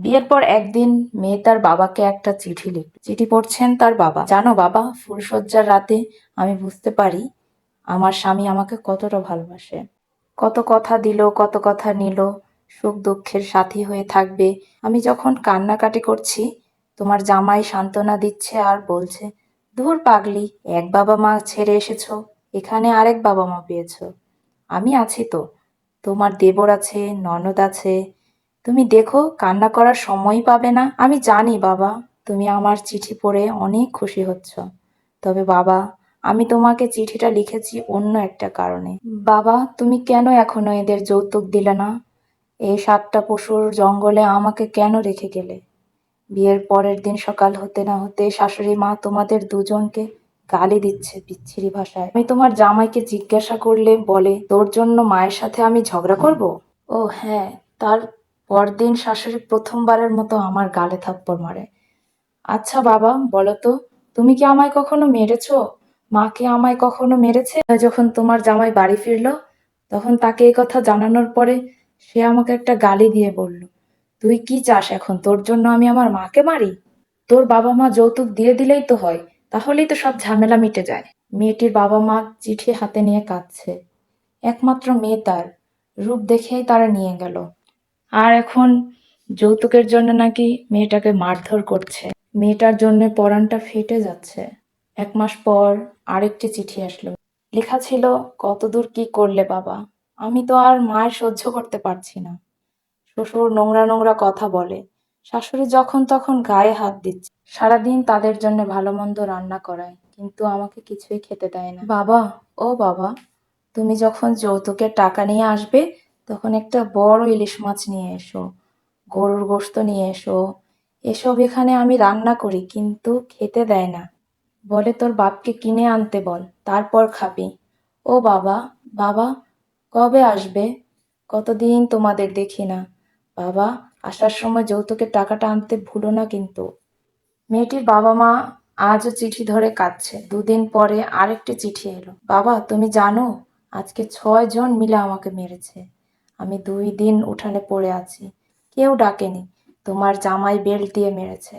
বিয়ের পর একদিন মেয়ে তার বাবাকে একটা চিঠি লিখল। চিঠি পড়ছেন তার বাবা। জানো বাবা, ফুলশয্যার রাতে আমি বুঝতে পারি আমার স্বামী আমাকে কতটা ভালোবাসে। কত কথা দিল, কত কথা নিল, সুখ দুঃখের সাথী হয়ে থাকবে। আমি যখন কান্নাকাটি করছি, তোমার জামাই সান্ত্বনা দিচ্ছে আর বলছে, ধুর পাগলি, এক বাবা মা ছেড়ে এসেছো, এখানে আরেক বাবা মা পেয়েছো। আমি আছি তো, তোমার দেবর আছে, ননদ আছে। তুমি দেখো, কান্না করার সময়ই পাবে না। আমি জানি বাবা, তুমি আমার চিঠি পড়ে অনেক খুশি হচ্ছ। তবে বাবা, আমি তোমাকে চিঠিটা লিখেছি অন্য একটা কারণে। বাবা, তুমি কেন এখনো এদের যৌতুক দিলে না? এই 7টা পশুর জঙ্গলে আমাকে কেন রেখে গেলে? বিয়ের পরের দিন সকাল হতে না হতে শাশুড়ি মা তোমাদের দুজনকে গালি দিচ্ছে বিচ্ছিরি ভাষায়। আমি তোমার জামাইকে জিজ্ঞাসা করলে বলে তোর জন্য মায়ের সাথে আমি ঝগড়া করব। ও হ্যাঁ, তার পরদিন শাশুড়ি প্রথমবারের মতো আমার গালে থাপ্পড় মারে। আচ্ছা বাবা, বলো তো, তুমি কি আমায় কখনো মেরেছো? মা কি আমায় কখনো মেরেছে? যখন তোমার জামাই বাড়ি ফিরলো, তখন তাকে এই কথা জানানোর পরে সে আমাকে একটা গালি দিয়ে বলল, তুই কি চাস এখন, তোর জন্য আমি আমার মাকে মারি? তোর বাবা মা যৌতুক দিয়ে দিলেই তো হয়, তাহলেই তো সব ঝামেলা মিটে যায়। মেয়েটির বাবা মা চিঠি হাতে নিয়ে কাঁদছে। একমাত্র মেয়ে তার, রূপ দেখেই তারা নিয়ে গেল। আর এখন যৌতুকের জন্য নাকি মেয়েটাকে মারধর করছে। মেয়েটার জন্য পরাণটা ফেটে যাচ্ছে। 1 মাস পর আরেকটি চিঠি আসলো। লেখা ছিল, কতদূর কি করলে বাবা, আমি তো আর মায়ের সহ্য করতে পারছি না। শ্বশুর নোংরা নোংরা কথা বলে, শাশুড়ি যখন তখন গায়ে হাত দিচ্ছে, সারাদিন তাদের জন্য ভালো মন্দ রান্না করায়, কিন্তু আমাকে কিছুই খেতে দেয় না। বাবা, ও বাবা, তুমি যখন যৌতুকের টাকা নিয়ে আসবে, তখন একটা বড় ইলিশ মাছ নিয়ে এসো, গরুর গোশত নিয়ে এসো। এসব এখানে আমি রান্না করি, কিন্তু খেতে দেয় না। বলে তোর বাপকে কিনে আনতে বল, তারপর খাবি। ও বাবা, বাবা, কবে আসবে? কতদিন তোমাদের দেখি না। বাবা, আসার সময় যৌতুকের টাকাটা আনতে ভুলো না কিন্তু। মেয়েটির বাবা মা আজও চিঠি ধরে কাঁদছে। 2 দিন পরে আরেকটি চিঠি এলো। বাবা, তুমি জানো, আজকে 6 জন মিলে আমাকে মেরেছে। আমি 2 দিন উঠানে পড়ে আছি, কেউ ডাকেনি। তোমার জামাই বেল্ট দিয়ে মেরেছে,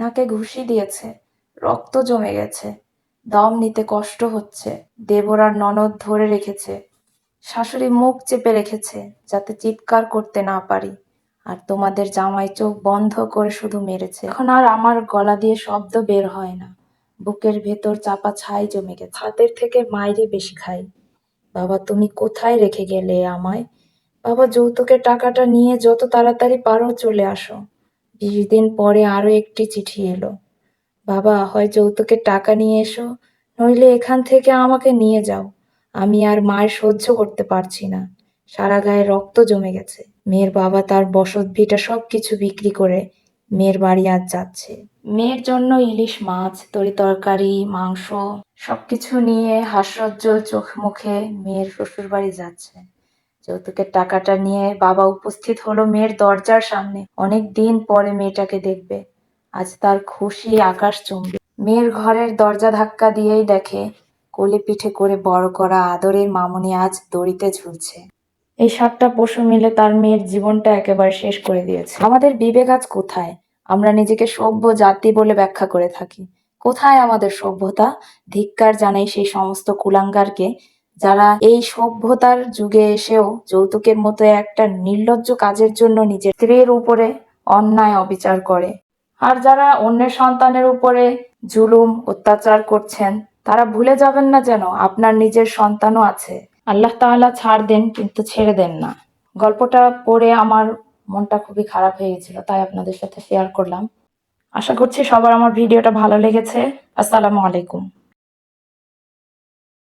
নাকে ঘুষি দিয়েছে, রক্ত জমে গেছে, দম নিতে কষ্ট হচ্ছে। দেবর আর ননদ ধরে রেখেছে, শাশুড়ি মুখ চেপে রেখেছে যাতে চিৎকার করতে না পারি। আর তোমাদের জামাই চোখ বন্ধ করে শুধু মেরেছে। এখন আর আমার গলা দিয়ে শব্দ বের হয় না, বুকের ভেতর চাপা ছাই জমে গেছে। হাতের থেকে মাইরে বেশি খাই। বাবা, তুমি কোথায় রেখে গেলে আমায়? বাবা, যৌতুকের টাকাটা নিয়ে যত তাড়াতাড়ি পারো চলে আসো। 20 দিন পরে আরো একটি চিঠি এলো। বাবা, হয় যৌতুকের টাকা নিয়ে এসো, নইলে এখান থেকে আমাকে নিয়ে যাও। আমি আর মায়ের সহ্য করতে পারছি না, সারা গায়ে রক্ত জমে গেছে। মেয়ের বাবা তার বসত ভিটা সবকিছু বিক্রি করে মেয়ের বাড়ি আজ যাচ্ছে। মেয়ের জন্য ইলিশ মাছ, তরি তরকারি, মাংস সবকিছু নিয়ে হাস্যোজ্জ্বল চোখ মুখে মেয়ের শ্বশুর বাড়ি যাচ্ছে। যৌতুকের টাকাটা নিয়ে বাবা উপস্থিত হলো মেয়ের দরজার সামনে। অনেক দিন পরে মেয়েটাকে দেখবে, আজ তার খুশি আকাশচুম্বী। মেয়ের ঘরের দরজা ধাক্কা দিয়েই দেখে কোলে পিঠে করে বড় করা আদরের মামুনি আজ দড়িতে ঝুলছে। এই 7টা পশু মিলে তার মেয়ের জীবনটা একেবারে শেষ করে দিয়েছে। আমাদের বিবেক আজ কোথায়? আমরা নিজেকে সভ্য জাতি বলে ব্যাখ্যা করে থাকি। কোথায় আমাদের সভ্যতা? ধিক্কার জানাই সেই সমস্ত কুলাঙ্গারকে যারা এই সভ্যতার যুগে এসেও যৌতুকের মতো একটা নির্লজ্জ কাজের জন্য নিজের স্ত্রীর উপরে অন্যায় অবিচার করে। আর যারা অন্যের সন্তানের উপরে জুলুম অত্যাচার করছেন, তারা ভুলে যাবেন না যেন আপনার নিজের সন্তানও আছে। আল্লাহ তাআলা ছাড় দেন, কিন্তু ছেড়ে দেন না। গল্পটা পড়ে আমার মনটা খুবই খারাপ হয়ে গেছিল, তাই আপনাদের সাথে শেয়ার করলাম। আশা করছি সবার আমার ভিডিওটা ভালো লেগেছে। আসসালামু আলাইকুম।